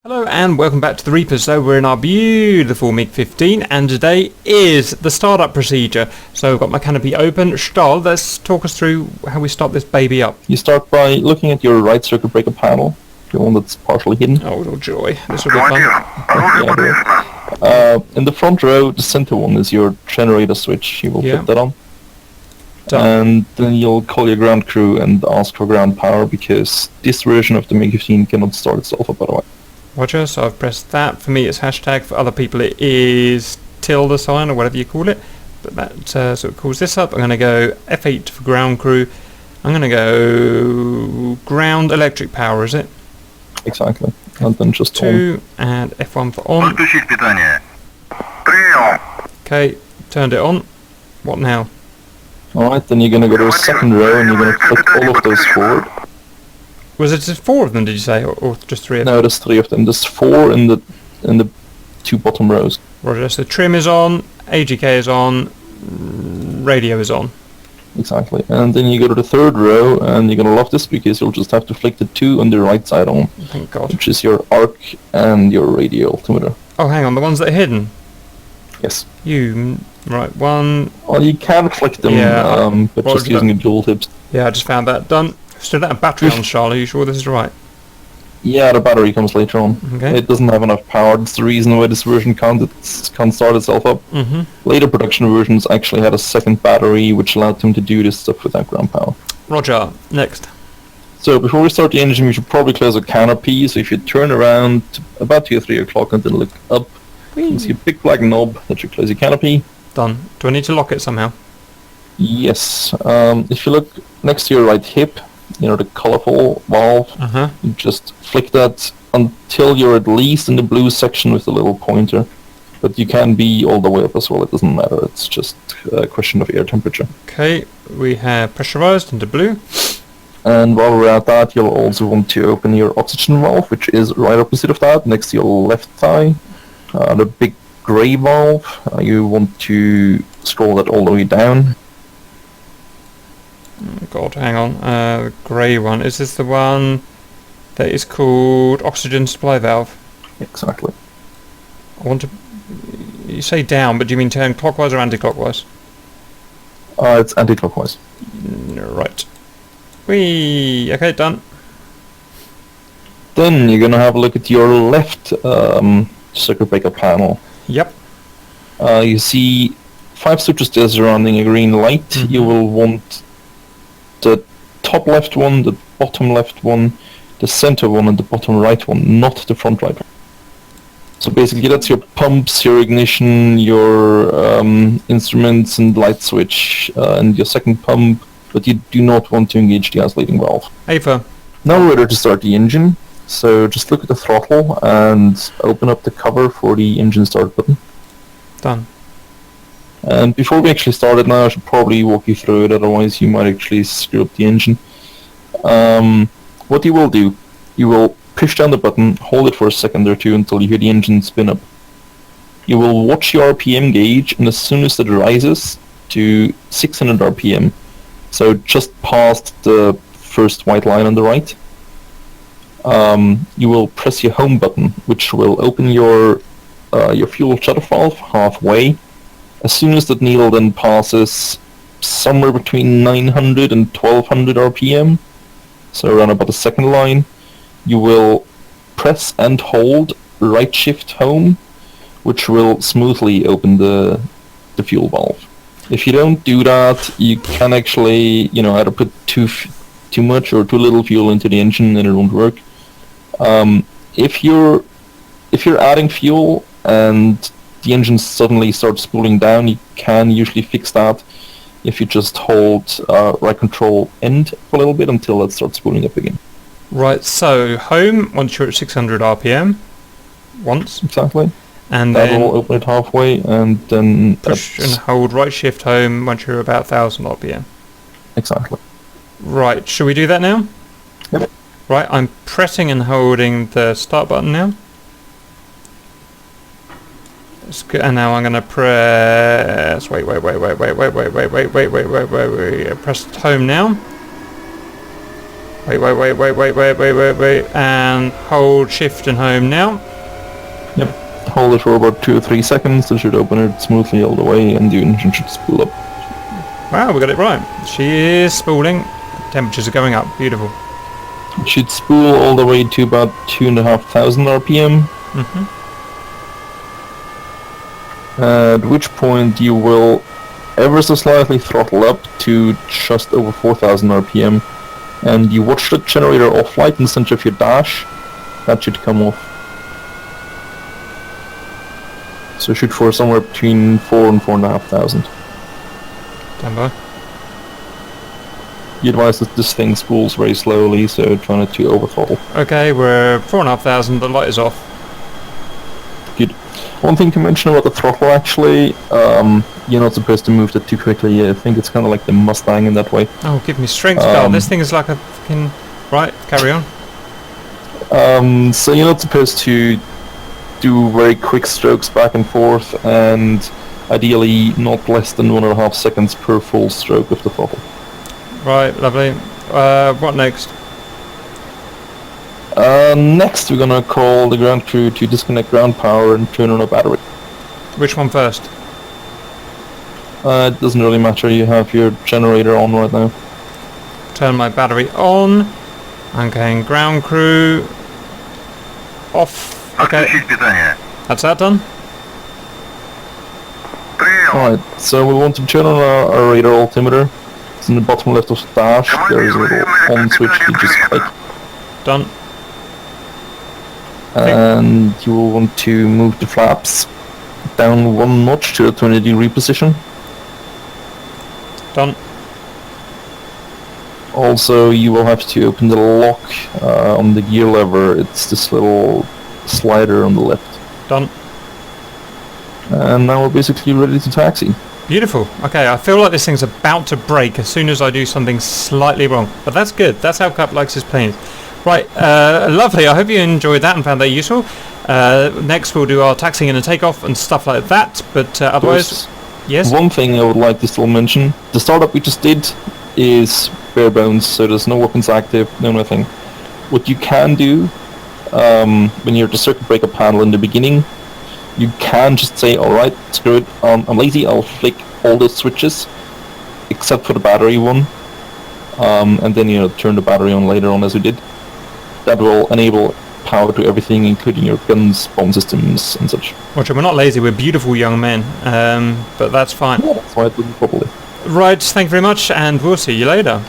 Hello and welcome back to the Reapers. So we're in our beautiful Mig-15 and today is the startup procedure. So I've got my canopy open. Stahl, let's talk us through how we start this baby up. You start by looking at your right circuit breaker panel, the one that's partially hidden. Oh, little joy. This will be fun. In the front row, the center one is your generator switch. You will flip that on. Done. And then you'll call your ground crew and ask for ground power because this version of the Mig-15 cannot start itself up otherwise. Roger, so I've pressed that. For me it's hashtag, for other people it is tilde sign or whatever you call it. But that so it calls this up. I'm going to go F8 for ground crew. I'm going to go ground electric power, is it? Exactly. And then just F2 and F1 for on. Okay, turned it on. What now? Alright, then you're going to go to the second row and you're going to flick all of those forward. Was it just 4 of them, did you say, or just 3 of them? No, there's 3 of them. There's 4 in the 2 bottom rows. Roger, so trim is on, AGK is on, radio is on. Exactly. And then you go to the third row and you're going to love this because you'll just have to flick the 2 on the right side on. Thank God. Which is your arc and your radio altimeter. Oh, hang on, the ones that are hidden? Yes. Right, one... Well, you can flick them, but just using a dual tips. Yeah, I just found that. Done. Still that battery on, Charlie, are you sure this is right? Yeah, the battery comes later on. Okay. It doesn't have enough power. That's the reason why this version can't start itself up. Later production versions actually had a second battery which allowed them to do this stuff without ground power. Roger. Next. So before we start the engine, we should probably close the canopy. So if you turn around about 2 or 3 o'clock and then look up, you see a big black knob that should close your canopy. Done. Do I need to lock it somehow? Yes. If you look next to your right hip, you know, the colorful valve, you just flick that until you're at least in the blue section with the little pointer. But you can be all the way up as well, it doesn't matter, it's just a question of air temperature. Okay, we have pressurized into blue. And while we're at that, you'll also want to open your oxygen valve, which is right opposite of that, next to your left thigh. The big grey valve, you want to scroll that all the way down. Oh God, hang on. The grey one. Is this the one that is called oxygen supply valve? Exactly. I want to... You say down, but do you mean turn clockwise or anti-clockwise? It's anti-clockwise. Right. Whee! Okay, done. Then you're going to have a look at your left circuit breaker panel. Yep. You see 5 switches there surrounding a green light. You will want the top left one, the bottom left one, the center one, and the bottom right one, not the front right one. So basically that's your pumps, your ignition, your instruments and light switch, and your second pump, but you do not want to engage the isolating valve. AFA. Now we're ready to start the engine, so just look at the throttle and open up the cover for the engine start button. Done. And before we actually start it now, I should probably walk you through it, otherwise you might actually screw up the engine. What you will do, you will push down the button, hold it for a second or two until you hear the engine spin up. You will watch your RPM gauge, and as soon as it rises to 600 RPM, so just past the first white line on the right, you will press your home button, which will open your fuel shutoff valve halfway. As soon as that needle then passes somewhere between 900 and 1200 RPM, so around about the second line, you will press and hold right shift home, which will smoothly open the fuel valve. If you don't do that, you can actually, you know, either put too much or too little fuel into the engine and it won't work. If you're adding fuel and the engine suddenly starts spooling down, you can usually fix that if you just hold right control end for a little bit until it starts spooling up again. Right, so home once you're at 600 RPM. Once. Exactly. And that then will open it halfway, and then push and hold right shift home once you're about 1000 RPM. Exactly. Right, should we do that now? Yep. Right, I'm pressing and holding the start button now. And now I'm going to press... Wait. I pressed home now. Wait, and hold shift and home now. Yep. Hold it for about 2 or 3 seconds. It should open it smoothly all the way, and the engine should spool up. Wow, we got it right. She is spooling. Temperatures are going up. Beautiful. It should spool all the way to about 2,500 RPM. At which point you will ever so slightly throttle up to just over 4,000 RPM, and you watch the generator off light in the center of your dash. That should come off. So shoot for somewhere between 4 and 4,500. Stand by. You advise that this thing spools very slowly, so try not to over throttle. Okay, we're 4,500. The light is off. Good. One thing to mention about the throttle, actually, you're not supposed to move that too quickly. I think it's kind of like the Mustang in that way. Oh, give me strength, God. This thing is like a fucking... Right, carry on. So you're not supposed to do very quick strokes back and forth, and ideally not less than 1.5 seconds per full stroke of the throttle. Right, lovely. What next? Next we're gonna call the ground crew to disconnect ground power and turn on a battery. Which one first? It doesn't really matter, you have your generator on right now. Turn my battery on. Okay, ground crew off. Okay, that's that done. Alright, so we want to turn on our radar altimeter. It's in the bottom left of the dash. There is a little on switch you just click. Done. And you will want to move the flaps down 1 notch to the 20-degree position. Done. Also, you will have to open the lock on the gear lever. It's this little slider on the left. Done. And now we're basically ready to taxi. Beautiful. Okay, I feel like this thing's about to break as soon as I do something slightly wrong. But that's good. That's how Cup likes his planes. Right, lovely. I hope you enjoyed that and found that useful. Next we'll do our taxiing and takeoff and stuff like that. But otherwise... Yes? One thing I would like to still mention. The startup we just did is bare bones, so there's no weapons active, no nothing. What you can do, when you're at the circuit breaker panel in the beginning, you can just say, alright, screw it, I'm lazy, I'll flick all the switches, except for the battery one, and then turn the battery on later on as we did. That will enable power to everything, including your guns, bomb systems, and such. Watch, we're not lazy, we're beautiful young men, but that's fine. Yeah, that's why I did it properly. Right, thank you very much, and we'll see you later.